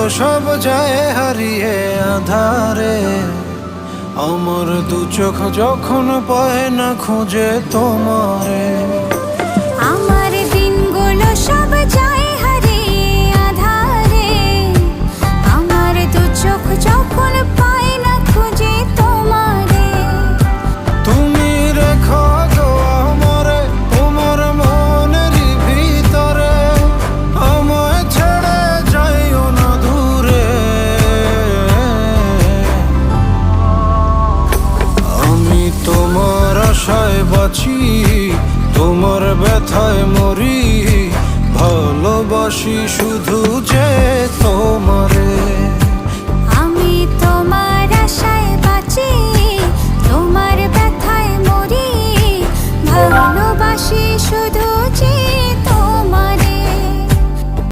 সব যায় হারিয়ে আধারে, আমার দু চোখ যখন পায় না খুঁজে তোমারে। আমার দিনগুলো সব যায় হারিয়ে আধারে, আমার দু চোখ যখন পায় না খুঁজে তোমারে। তুমি রেখো গো আমারে তোমার মনেরই ভিতরে, আমায় ছেড়ে যাইও না দূরে। আমি তোমার আশায় বাঁচি, তোমার ব্যথায় মরি, ভালোবাসি শুধু যে তোমার।